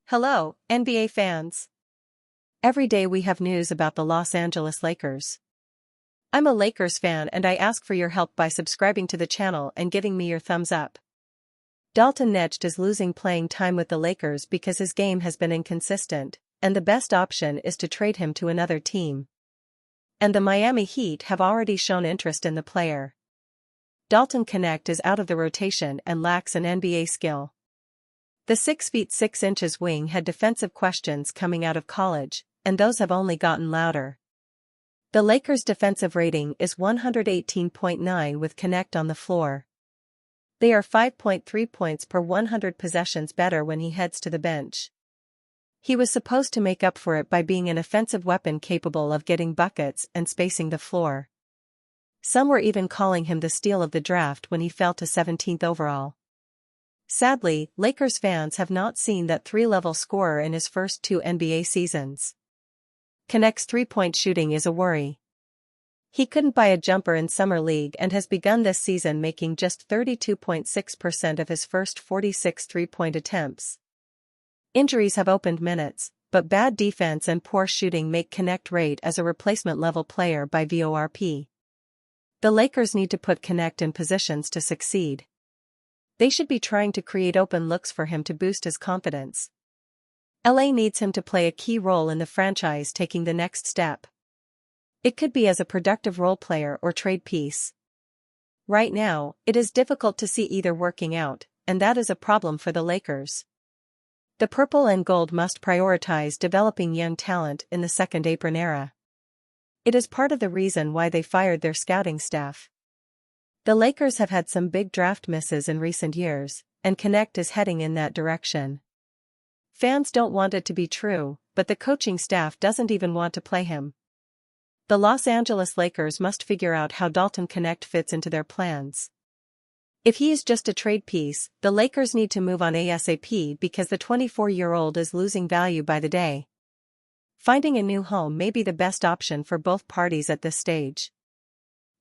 Hello, NBA fans. Every day we have news about the Los Angeles Lakers. I'm a Lakers fan and I ask for your help by subscribing to the channel and giving me your thumbs up. Dalton Knecht is losing playing time with the Lakers because his game has been inconsistent, and the best option is to trade him to another team. And the Miami Heat have already shown interest in the player. Dalton Knecht is out of the rotation and lacks an NBA skill. The 6 feet 6 inches wing had defensive questions coming out of college, and those have only gotten louder. The Lakers' defensive rating is 118.9 with Knecht on the floor. They are 5.3 points per 100 possessions better when he heads to the bench. He was supposed to make up for it by being an offensive weapon capable of getting buckets and spacing the floor. Some were even calling him the steal of the draft when he fell to 17th overall. Sadly, Lakers fans have not seen that three-level scorer in his first 2 NBA seasons. Knecht's three-point shooting is a worry. He couldn't buy a jumper in Summer League and has begun this season making just 32.6% of his first 46 three-point attempts. Injuries have opened minutes, but bad defense and poor shooting make Knecht rate as a replacement-level player by VORP. The Lakers need to put Knecht in positions to succeed. They should be trying to create open looks for him to boost his confidence. LA needs him to play a key role in the franchise taking the next step. It could be as a productive role player or trade piece. Right now, it is difficult to see either working out, and that is a problem for the Lakers. The purple and gold must prioritize developing young talent in the second apron era. It is part of the reason why they fired their scouting staff. The Lakers have had some big draft misses in recent years, and Knecht is heading in that direction. Fans don't want it to be true, but the coaching staff doesn't even want to play him. The Los Angeles Lakers must figure out how Dalton Knecht fits into their plans. If he is just a trade piece, the Lakers need to move on ASAP because the 24-year-old is losing value by the day. Finding a new home may be the best option for both parties at this stage.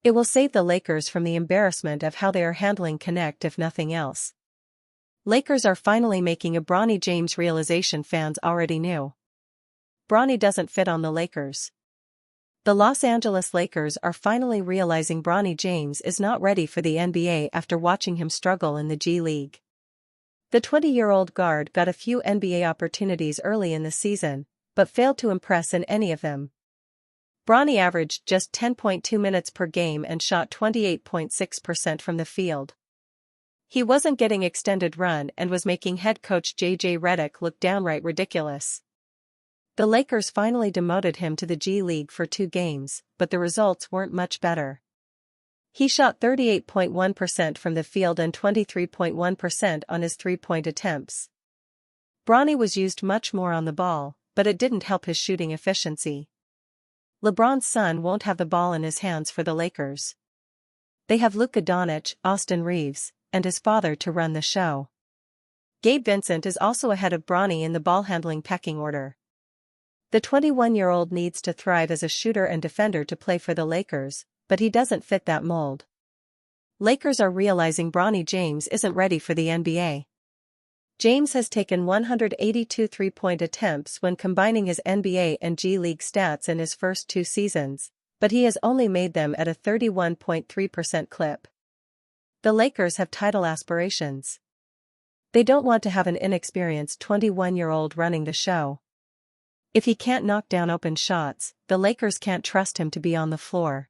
It will save the Lakers from the embarrassment of how they are handling Knecht if nothing else. Lakers are finally making a Bronny James realization fans already knew. Bronny doesn't fit on the Lakers. The Los Angeles Lakers are finally realizing Bronny James is not ready for the NBA after watching him struggle in the G League. The 20-year-old guard got a few NBA opportunities early in the season, but failed to impress in any of them. Bronny averaged just 10.2 minutes per game and shot 28.6% from the field. He wasn't getting extended run and was making head coach J.J. Redick look downright ridiculous. The Lakers finally demoted him to the G League for 2 games, but the results weren't much better. He shot 38.1% from the field and 23.1% on his three-point attempts. Bronny was used much more on the ball, but it didn't help his shooting efficiency. LeBron's son won't have the ball in his hands for the Lakers. They have Luka Doncic, Austin Reeves, and his father to run the show. Gabe Vincent is also ahead of Bronny in the ball-handling pecking order. The 21-year-old needs to thrive as a shooter and defender to play for the Lakers, but he doesn't fit that mold. Lakers are realizing Bronny James isn't ready for the NBA. James has taken 182 three-point attempts when combining his NBA and G League stats in his first 2 seasons, but he has only made them at a 31.3% clip. The Lakers have title aspirations. They don't want to have an inexperienced 21-year-old running the show. If he can't knock down open shots, the Lakers can't trust him to be on the floor.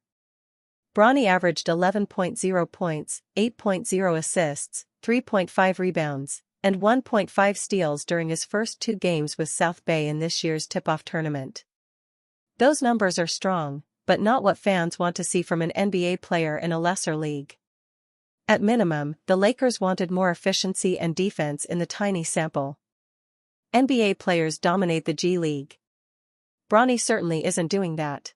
Bronny averaged 11.0 points, 8.0 assists, 3.5 rebounds, and 1.5 steals during his first 2 games with South Bay in this year's tip-off tournament. Those numbers are strong, but not what fans want to see from an NBA player in a lesser league. At minimum, the Lakers wanted more efficiency and defense in the tiny sample. NBA players dominate the G League. Bronny certainly isn't doing that.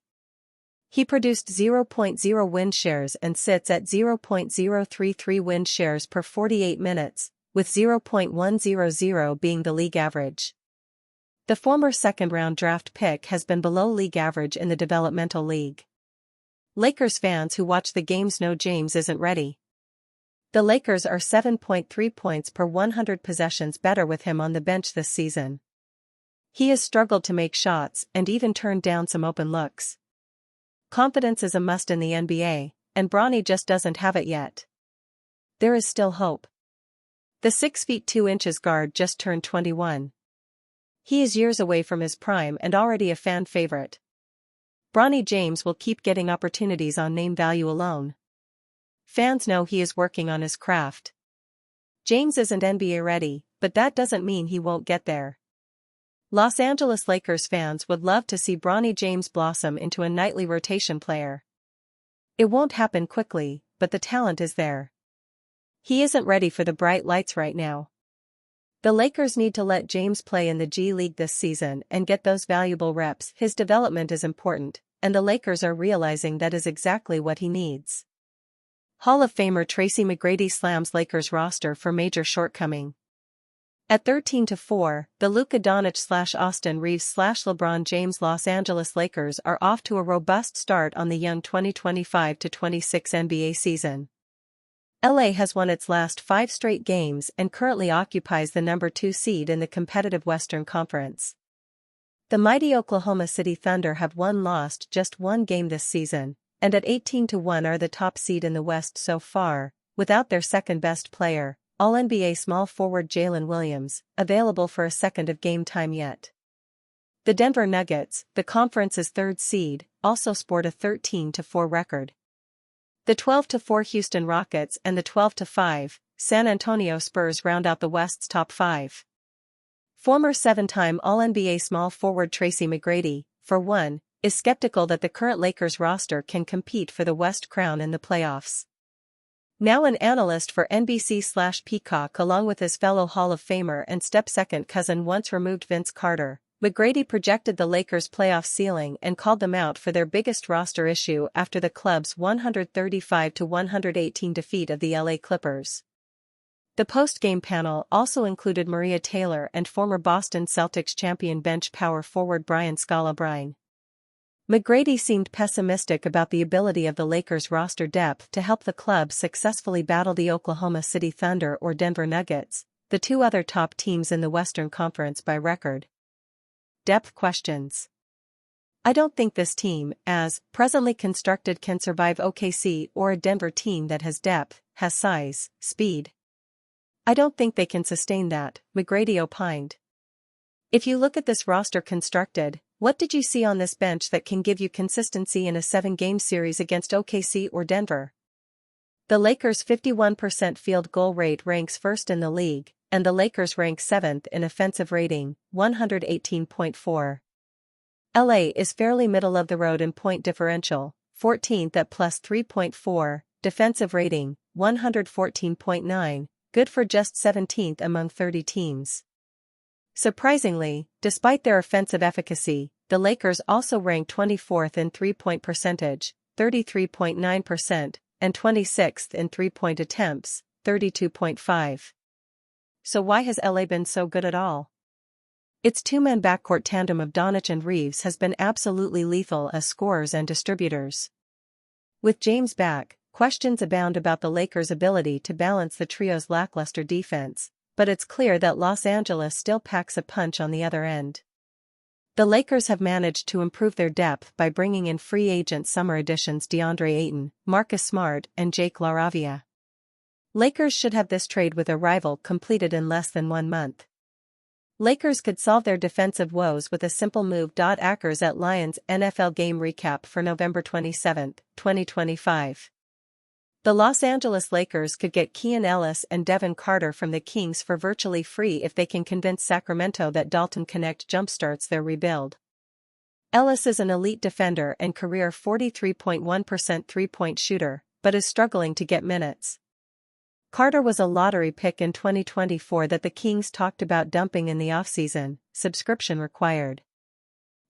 He produced 0.0 win shares and sits at 0.033 win shares per 48 minutes, with 0.100 being the league average. The former second-round draft pick has been below league average in the developmental league. Lakers fans who watch the games know James isn't ready. The Lakers are 7.3 points per 100 possessions better with him on the bench this season. He has struggled to make shots and even turned down some open looks. Confidence is a must in the NBA, and Bronny just doesn't have it yet. There is still hope. The 6 feet 2 inches guard just turned 21. He is years away from his prime and already a fan favorite. Bronny James will keep getting opportunities on name value alone. Fans know he is working on his craft. James isn't NBA ready, but that doesn't mean he won't get there. Los Angeles Lakers fans would love to see Bronny James blossom into a nightly rotation player. It won't happen quickly, but the talent is there. He isn't ready for the bright lights right now. The Lakers need to let James play in the G League this season and get those valuable reps. His development is important, and the Lakers are realizing that is exactly what he needs. Hall of Famer Tracy McGrady slams Lakers roster for major shortcoming. At 13-4, the Luka Doncic/Austin Reeves/LeBron James Los Angeles Lakers are off to a robust start on the young 2025-26 NBA season. LA has won its last 5 straight games and currently occupies the number 2 seed in the competitive Western Conference. The mighty Oklahoma City Thunder have lost just one game this season, and at 18-1 are the top seed in the West so far, without their second-best player, All-NBA small forward Jalen Williams, available for a second of game time yet. The Denver Nuggets, the conference's 3rd seed, also sport a 13-4 record. The 12-4 Houston Rockets and the 12-5 San Antonio Spurs round out the West's top 5. Former 7-time All-NBA small forward Tracy McGrady, for one, is skeptical that the current Lakers roster can compete for the West crown in the playoffs. Now an analyst for NBC/Peacock along with his fellow Hall of Famer and step-second cousin once removed Vince Carter, McGrady projected the Lakers' playoff ceiling and called them out for their biggest roster issue after the club's 135-118 defeat of the LA Clippers. The post-game panel also included Maria Taylor and former Boston Celtics champion bench power forward Brian Scalabrine. McGrady seemed pessimistic about the ability of the Lakers' roster depth to help the club successfully battle the Oklahoma City Thunder or Denver Nuggets, the 2 other top teams in the Western Conference by record. Depth questions. I don't think this team, as presently constructed, can survive OKC or a Denver team that has depth, has size, speed. I don't think they can sustain that, McGrady opined. If you look at this roster constructed, what did you see on this bench that can give you consistency in a 7-game series against OKC or Denver? The Lakers' 51% field goal rate ranks 1st in the league, and the Lakers rank 7th in offensive rating, 118.4. LA is fairly middle of the road in point differential, 14th at plus 3.4, defensive rating, 114.9, good for just 17th among 30 teams. Surprisingly, despite their offensive efficacy, the Lakers also rank 24th in 3-point percentage, 33.9%, and 26th in 3-point attempts, 32.5. So why has LA been so good at all? Its 2-man backcourt tandem of Doncic and Reeves has been absolutely lethal as scorers and distributors. With James back, questions abound about the Lakers' ability to balance the trio's lackluster defense, but it's clear that Los Angeles still packs a punch on the other end. The Lakers have managed to improve their depth by bringing in free agent summer additions DeAndre Ayton, Marcus Smart, and Jake LaRavia. Lakers should have this trade with a rival completed in less than 1 month. Lakers could solve their defensive woes with a simple move. LAKERS at Lions NFL game recap for November 27, 2025. The Los Angeles Lakers could get Keon Ellis and Devin Carter from the Kings for virtually free if they can convince Sacramento that Dalton Connect jumpstarts their rebuild. Ellis is an elite defender and career 43.1% three-point shooter, but is struggling to get minutes. Carter was a lottery pick in 2024 that the Kings talked about dumping in the offseason, subscription required.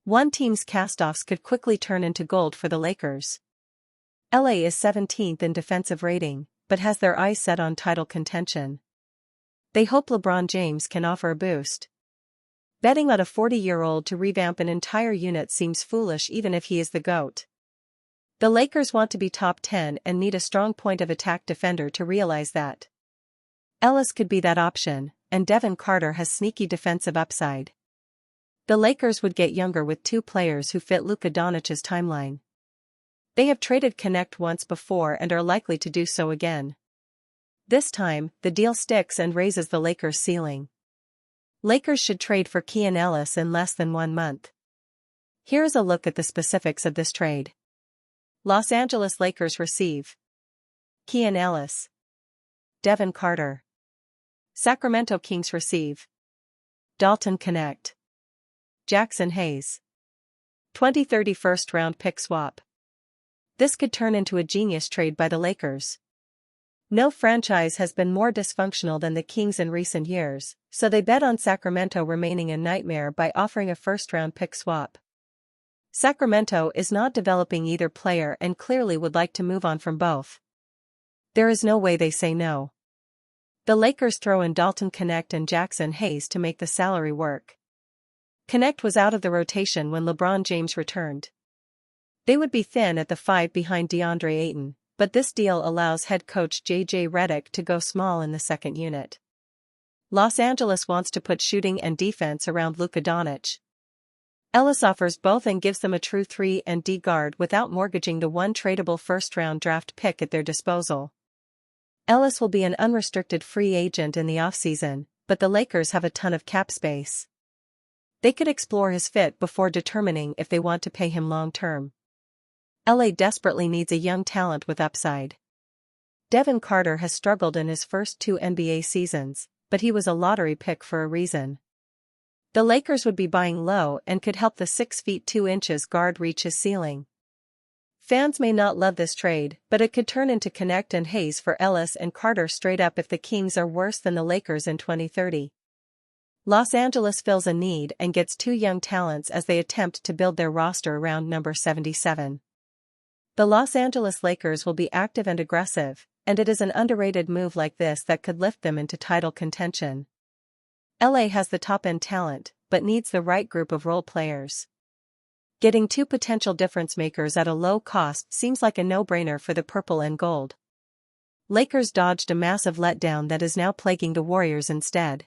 One team's castoffs could quickly turn into gold for the Lakers. LA is 17th in defensive rating, but has their eyes set on title contention. They hope LeBron James can offer a boost. Betting on a 40-year-old to revamp an entire unit seems foolish even if he is the GOAT. The Lakers want to be top 10 and need a strong point of attack defender to realize that. Ellis could be that option, and Devin Carter has sneaky defensive upside. The Lakers would get younger with two players who fit Luka Doncic's timeline. They have traded Connect once before and are likely to do so again. This time, the deal sticks and raises the Lakers' ceiling. Lakers should trade for Keon Ellis in less than 1 month. Here is a look at the specifics of this trade. Los Angeles Lakers receive Keon Ellis, Devin Carter. Sacramento Kings receive Dalton Connect, Jackson Hayes. 2030 first-round pick swap. This could turn into a genius trade by the Lakers. No franchise has been more dysfunctional than the Kings in recent years, so they bet on Sacramento remaining a nightmare by offering a first-round pick swap. Sacramento is not developing either player and clearly would like to move on from both. There is no way they say no. The Lakers throw in Dalton Connect and Jackson Hayes to make the salary work. Connect was out of the rotation when LeBron James returned. They would be thin at the 5 behind DeAndre Ayton, but this deal allows head coach J.J. Redick to go small in the second unit. Los Angeles wants to put shooting and defense around Luka Doncic. Ellis offers both and gives them a true 3-and-D guard without mortgaging the one tradable first-round draft pick at their disposal. Ellis will be an unrestricted free agent in the offseason, but the Lakers have a ton of cap space. They could explore his fit before determining if they want to pay him long-term. LA desperately needs a young talent with upside. Devin Carter has struggled in his first 2 NBA seasons, but he was a lottery pick for a reason. The Lakers would be buying low and could help the 6 feet 2 inches guard reach his ceiling. Fans may not love this trade, but it could turn into Connect and Hayes for Ellis and Carter straight up if the Kings are worse than the Lakers in 2030. Los Angeles fills a need and gets 2 young talents as they attempt to build their roster around number 77. The Los Angeles Lakers will be active and aggressive, and it is an underrated move like this that could lift them into title contention. LA has the top-end talent, but needs the right group of role players. Getting 2 potential difference makers at a low cost seems like a no-brainer for the purple and gold. Lakers dodged a massive letdown that is now plaguing the Warriors instead.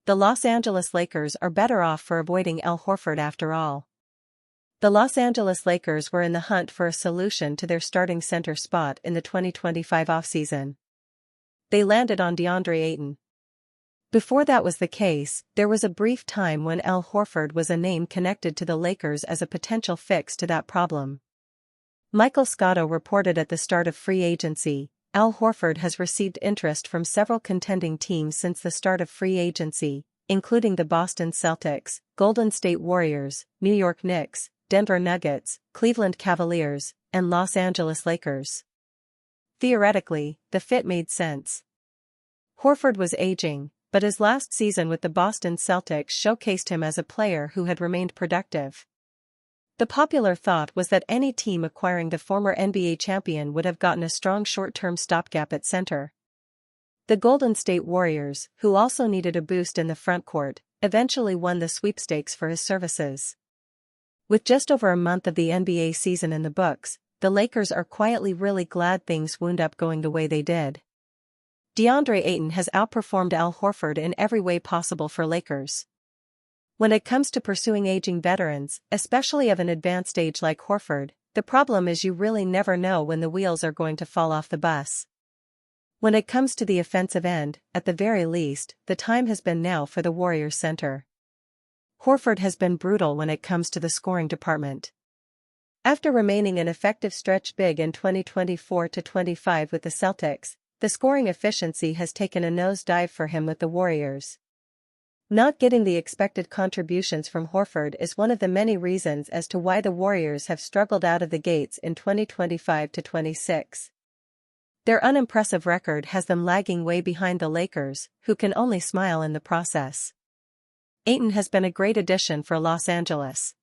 The Los Angeles Lakers are better off for avoiding Al Horford after all. The Los Angeles Lakers were in the hunt for a solution to their starting center spot in the 2025 offseason. They landed on DeAndre Ayton. Before that was the case, there was a brief time when Al Horford was a name connected to the Lakers as a potential fix to that problem. Michael Scotto reported at the start of free agency, Al Horford has received interest from several contending teams since the start of free agency, including the Boston Celtics, Golden State Warriors, New York Knicks, Denver Nuggets, Cleveland Cavaliers, and Los Angeles Lakers. Theoretically, the fit made sense. Horford was aging, but his last season with the Boston Celtics showcased him as a player who had remained productive. The popular thought was that any team acquiring the former NBA champion would have gotten a strong short-term stopgap at center. The Golden State Warriors, who also needed a boost in the frontcourt, eventually won the sweepstakes for his services. With just over a month of the NBA season in the books, the Lakers are quietly really glad things wound up going the way they did. DeAndre Ayton has outperformed Al Horford in every way possible for Lakers. When it comes to pursuing aging veterans, especially of an advanced age like Horford, the problem is you really never know when the wheels are going to fall off the bus. When it comes to the offensive end, at the very least, the time has been now for the Warriors center. Horford has been brutal when it comes to the scoring department. After remaining an effective stretch big in 2024-25 with the Celtics, the scoring efficiency has taken a nosedive for him with the Warriors. Not getting the expected contributions from Horford is one of the many reasons as to why the Warriors have struggled out of the gates in 2025-26. Their unimpressive record has them lagging way behind the Lakers, who can only smile in the process. Ayton has been a great addition for Los Angeles.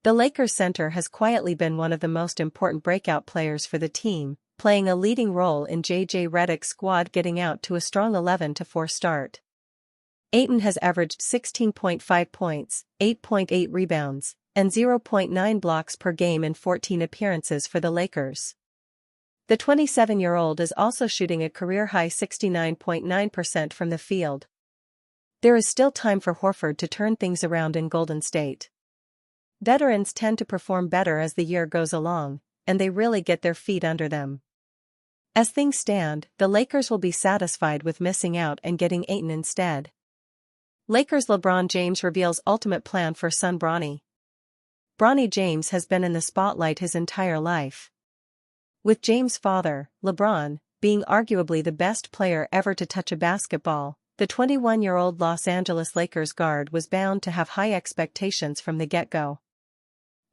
The Lakers center has quietly been one of the most important breakout players for the team, playing a leading role in J.J. Redick's squad getting out to a strong 11-4 start. Ayton has averaged 16.5 points, 8.8 rebounds, and 0.9 blocks per game in 14 appearances for the Lakers. The 27-year-old is also shooting a career-high 69.9% from the field. There is still time for Horford to turn things around in Golden State. Veterans tend to perform better as the year goes along, and they really get their feet under them. As things stand, the Lakers will be satisfied with missing out and getting Ayton instead. Lakers LeBron James reveals ultimate plan for son Bronny. Bronny James has been in the spotlight his entire life. With James' father, LeBron, being arguably the best player ever to touch a basketball, the 21-year-old Los Angeles Lakers guard was bound to have high expectations from the get-go.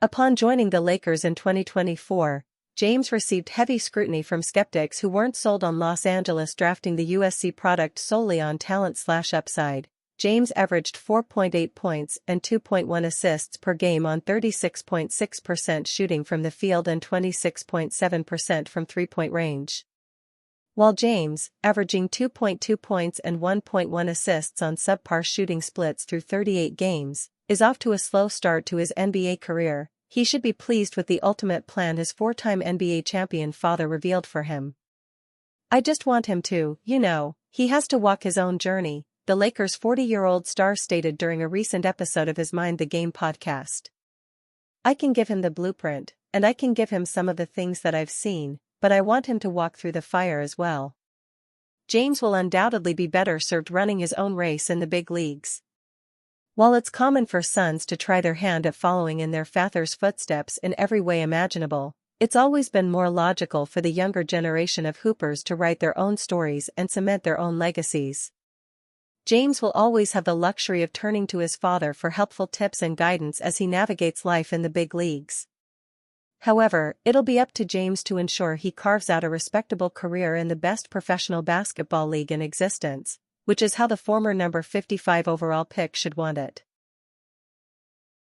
Upon joining the Lakers in 2024, James received heavy scrutiny from skeptics who weren't sold on Los Angeles drafting the USC product solely on talent/upside. James averaged 4.8 points and 2.1 assists per game on 36.6% shooting from the field and 26.7% from three-point range. While James, averaging 2.2 points and 1.1 assists on subpar shooting splits through 38 games, is off to a slow start to his NBA career, he should be pleased with the ultimate plan his four-time NBA champion father revealed for him. "I just want him to, he has to walk his own journey," the Lakers' 40-year-old star stated during a recent episode of his Mind the Game podcast. "I can give him the blueprint, and I can give him some of the things that I've seen, but I want him to walk through the fire as well." James will undoubtedly be better served running his own race in the big leagues. While it's common for sons to try their hand at following in their father's footsteps in every way imaginable, it's always been more logical for the younger generation of hoopers to write their own stories and cement their own legacies. James will always have the luxury of turning to his father for helpful tips and guidance as he navigates life in the big leagues. However, it'll be up to James to ensure he carves out a respectable career in the best professional basketball league in existence, which is how the former number 55 overall pick should want it.